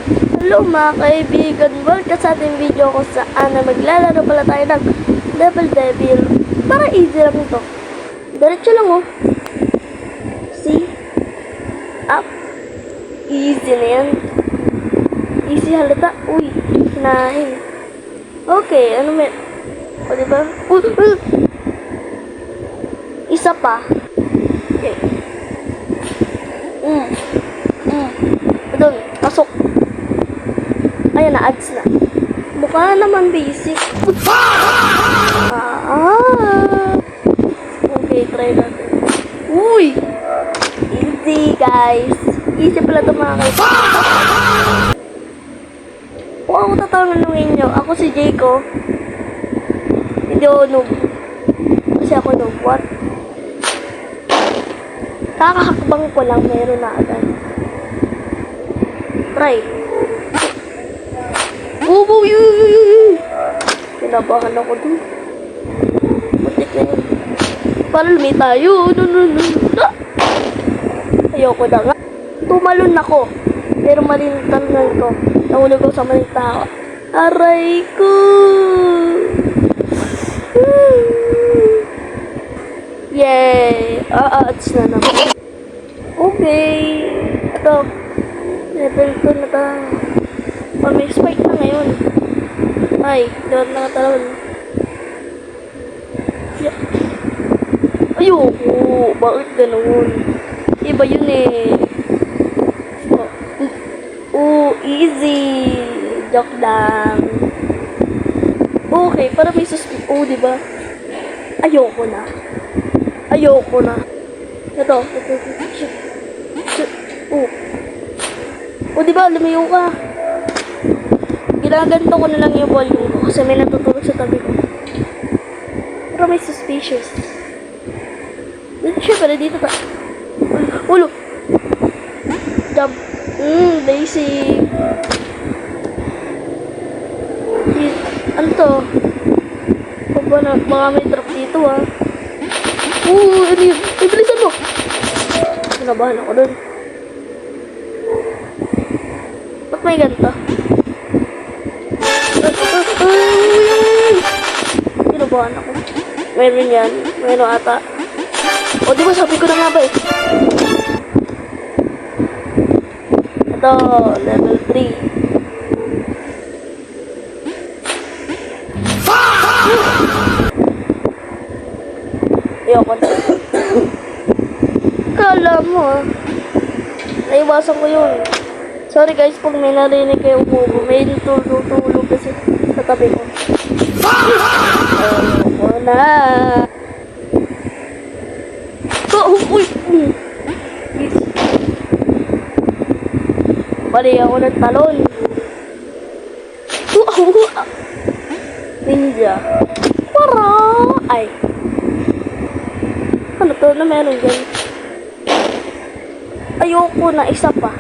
Hello mga kaibigan, welcome sa ating video ko saan na maglalaro pala tayo ng Devil Devil. Para easy lang ito. Diretso lang oh. See? Up. Easy na yan. Easy halata. Uy, hinahin. Okay, ano may... O diba? Isa pa. Okay. Doon, pasok. Ayan na, ads na. Mukha naman basic. Okay, try natin. Uy! Easy, guys. Easy pala ito mga kaibigan. Kung ako tatanungin nyo, ako si Jayco. Hindi ako noob. Kasi ako noob. What? Kakahakbang ko lang, meron na agad. Try. Uy! Kinabahan ako dun. Matik na yun. Para lumi tayo. No. Ayoko na nga. Tumalon ako. Pero maling talunan ko. Nahulog ako sa maling tao. Aray ko! Yay! Ads na naman. Okay. Ito. Level 2 na tayo. May spike na ngayon. Ay, doon nakatalon. Yeah. Ayoko. Bakit ganoon? Iba yun eh. Easy. Joke lang. Okay, para may suspect. Diba? Ayoko na. Ayoko na. Ito. Diba? Lumayo ka. Ginaganto ko na lang yung volume ko kasi may natutulog sa tabi ko. Pero may suspicious. Siyempre, dito pa. Ulo! Jump. Basic. Ano to? Baka may trap dito ah. Ano yun? Bilisan mo! Kinabahan ako dun. Ba't may ganito? Kinabahan ako. Meron yan. Meron ata. Diba sabi ko na nga ba eh. Ito, level 3. Ayoko na. Kala mo ah. Naiwasan ko yun. Sorry guys kung may narinig kayo umubo. May tulog kasi sa tabi ko. Ayoko na. Uy! Bali ako ng talon. Ninja. Para! Ay. Ano to na meron dyan? Ayoko na, isa pa.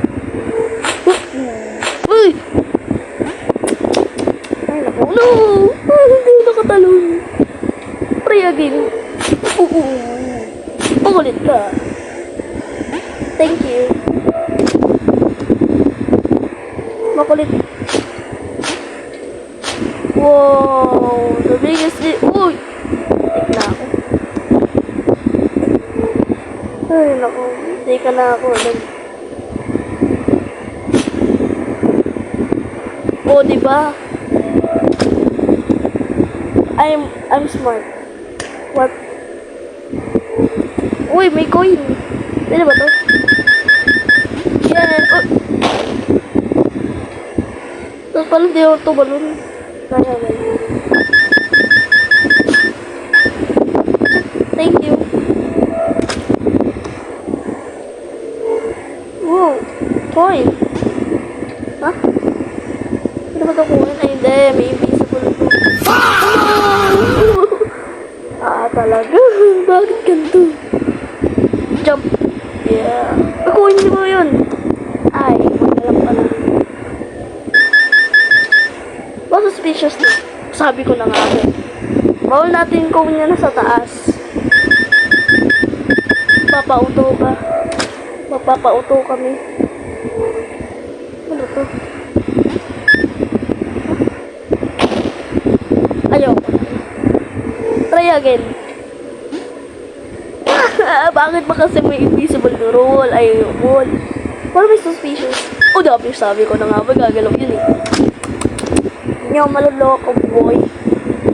Uy! Ay, naku. No! Hindi nakatalon. Try again. Makulit ka. Thank you. Makulit. Wow! The biggest... Uy! Tik na ako. Ay, naku. Hindi ka na ako. Diba? I'm smart. What? Uy, may coin. Pwede ba to? Yeah. Tapos pala di ako ito balon. Kaya ba? Thank you. Wow. Coin. Ha? Pwede ba ito kunin? Ay, hindi. May invisible ito. Talaga? Bakit ganito? Jump. Yeah. Kukunin mo yun. Ay, alam pala. Ba suspicious na? Sabi ko na nga ako. Bawal natin kunin niya na sa taas. Papauto ka. Magpapauto kami. Ano to? again. Bakit ba kasi may invisible rule? Ay, wall. Parang may suspicious. Oh, dapat sabi ko na nga ba, gagalaw yun eh. Hindi ako maluloko, boy.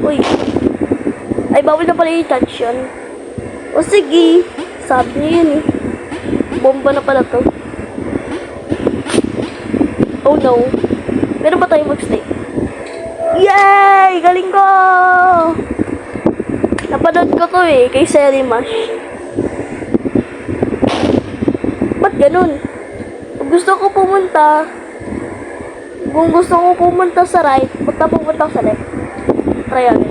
Uy. Ay, bawal na pala i-touch yun. O sige, sabi niya yun eh. Bomba na pala to. Oh no. Meron ba tayo mag-stay? Yay! Galing ko! Napanood ko to eh, kay Seri Mash. Ba't ganun? Kung gusto ko pumunta sa right, pumunta sa left. Try again.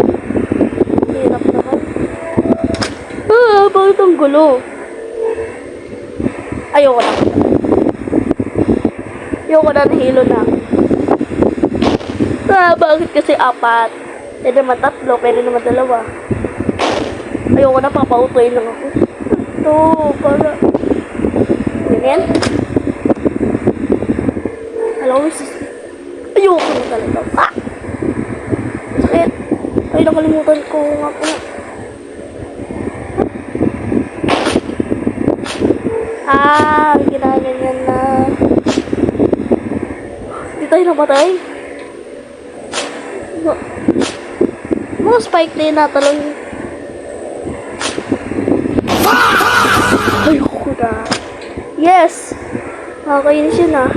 Hirap naman. Bakit ang gulo? Ayoko na, nahilo na. Bakit kasi 4? Pwede naman 3, pwede naman 2. Ayoko na, papautoy lang ako. Ito, para... Ganyan? Alam mo, ayoko na talaga. Sakit. Ay, nakalimutan ko nga po. Ginaganyan na. Hindi tayo namatay. Mga spike na yun natalong. Ayoko na. Yes! Nakakainis yun ah.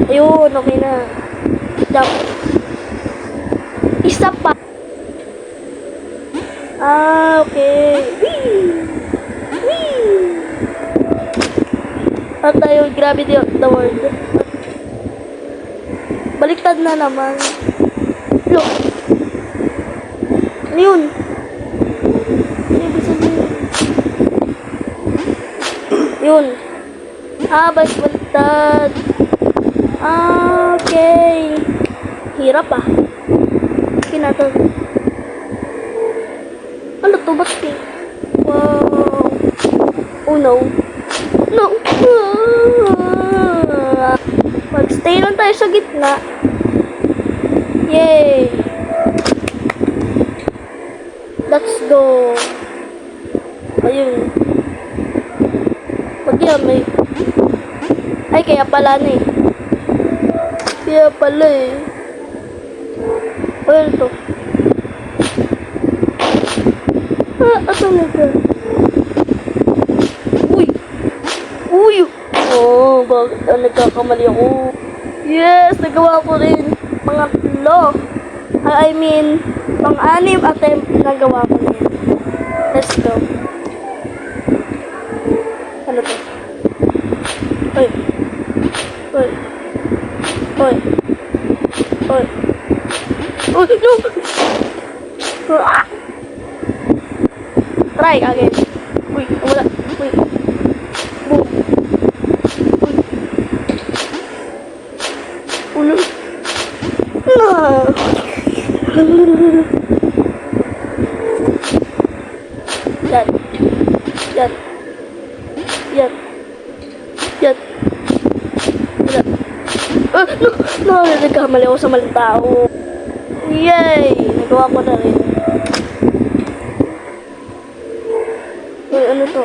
Ayun, okay na. Jump. Isa pa. Okay. Whee! At tayo, gravity of the world. Baliktad na naman. Look. Ano yun? Ano ibig sabihin? Yun. Baliktad. Okay. Hirap ah. Kinatag. Ano to? Ba't pink? Wow. Oh no. No. Mag-stay lang tayo sa gitna. Yay. Let's go. Ayun. Pag yan may... Ay, kaya pala na eh. Kaya pala eh. Ayun to. Ito na ka. Uy! Oh, bakit nagkakamali ako? Yes! Nagawa ko rin. Pang-6 attempt nagawa ko na yan. Let's go. Ano to? Oy! Oh, no! Try again. Uy, wala. Uy. Boom. Uy. Yan. No, nagkamali ako sa maling tao. Yay! Nagawa ko na rin. Uy, ano to?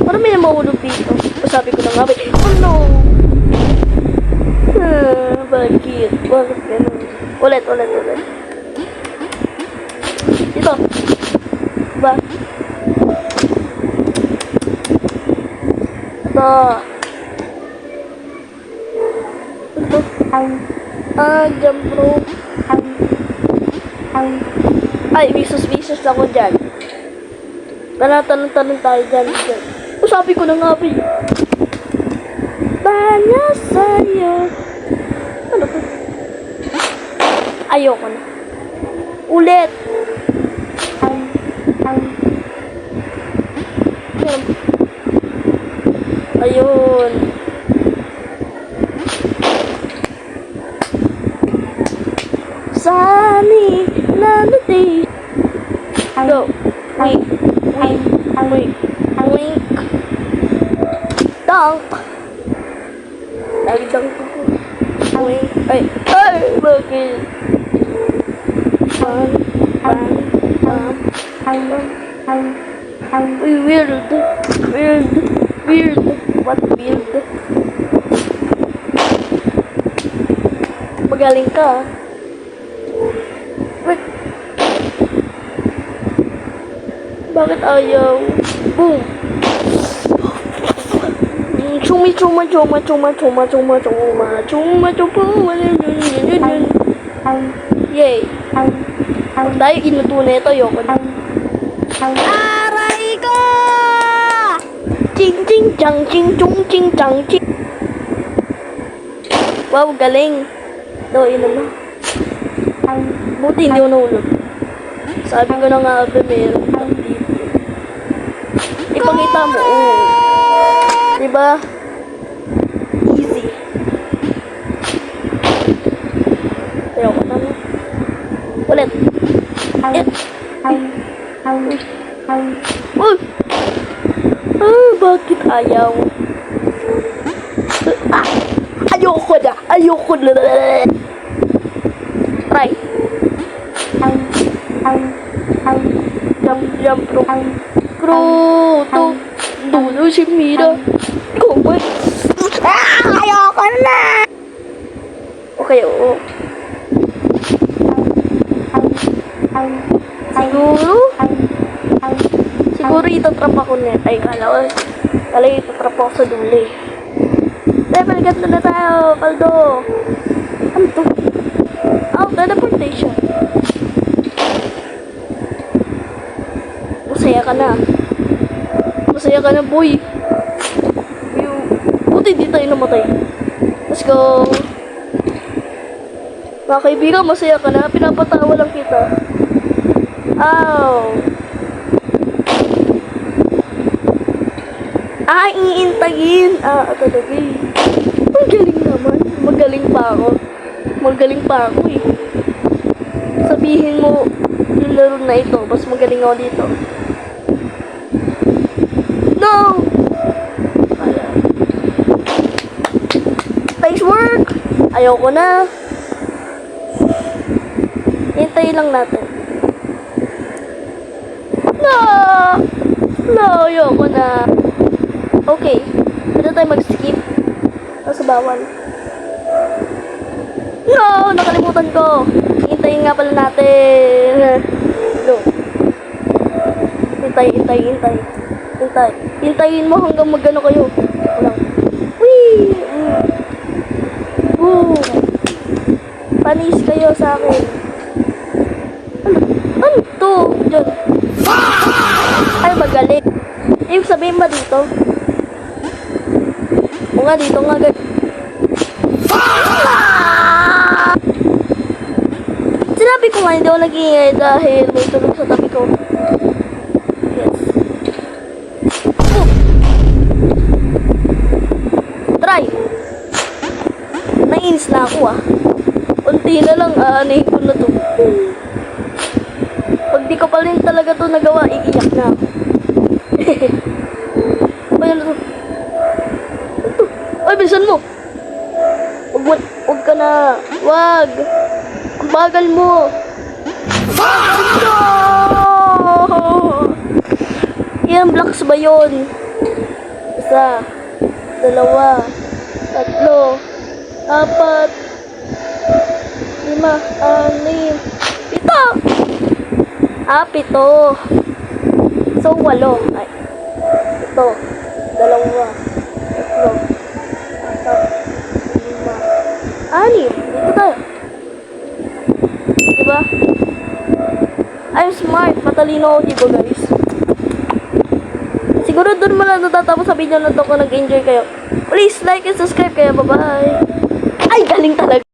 Parang may namahulog dito. Sabi ko na nga, oh no! Bakit? Bakit ganun? Ulit. Dito. Ba? Ito. Jump rope. Ay, visus ako dyan. Tanong tayo dyan. O, sabi ko na nga, Banya sa'yo. Ano to? Ayoko na. Ulit. Ayun. Sunny, nanati. Go. Wink. Dunk. Nag-dunk ako. Wink. Ay, bakit? Bam. Uy, weird. Weird. Weird. What weird? Magaling ka. Wait. Bakit ayaw? Boom. Chuma chuma chuma chuma chuma chuma chuma chuma chuma. Yay. Tayo inuto na ito, yoko na. Aray ko! Ching ching chang ching chung ching chang ching. Wow, galing. No, yun naman. Buti hindi ko nahulog. Sabi ko na nga, meron kang dito. Ipakita mo. Diba? Easy. Ayoko na mo. Ulit. Uy! Bakit ayaw? Ayoko na! Ayoko na! Try. Jump, jump, crew. Dulo si Mira. Kumay. Ayoko na! Okay, oo. Siguro itatrap ako net. Ay, kala itatrap ako sa duli. Level ganda na tayo, Paldo. Ano to? Oh, teleportation. Masaya ka na. Masaya ka na, boy. Buti hindi tayo namatay. Let's go. Mga kaibigan, masaya ka na. Pinapatawa lang kita. Ow. Iintayin. Talaga eh. Ang galing naman. Magaling pa ako eh. Sabihin mo yung laro na ito. Mas magaling ako dito. No! Nice work! Ayoko na. Hintayin lang natin. No, ayoko na. Okay. Pwede tayo mag-skip. Sa bawal. No! Nakalimutan ko. Hintayin nga pala natin. No. Hintayin mo hanggang magano kayo. Walang. Whee! Boom! Panis kayo sa akin. Ano to? Diyan. Ay, magaling. Ibig sabihin ba dito? O nga, dito nga. Sinabi ko nga, hindi ako nag-iingay dahil may tulog sa tabi ko. Yes. Try! Nainis na ako Unti na lang, aanahin ko na to. Pag di ko pa rin talaga to nagawa, iiyak na ako. Ayan na to. Ay, bilisan mo! Huwag ka na. Wag! Ang bagal mo! No! Ilang blocks ba yun? 1, 2, 3, 4, 5, 6, 7. 7. So, 8. Ay. Ito. 2, 3, 4, 5, 6. Dito tayo. Diba? I'm smart. Matalino ako dito, guys. Siguro doon mo lang natatapos sa video na to kung nag-enjoy kayo. Please like and subscribe kayo. Bye-bye. Ay, galing talaga.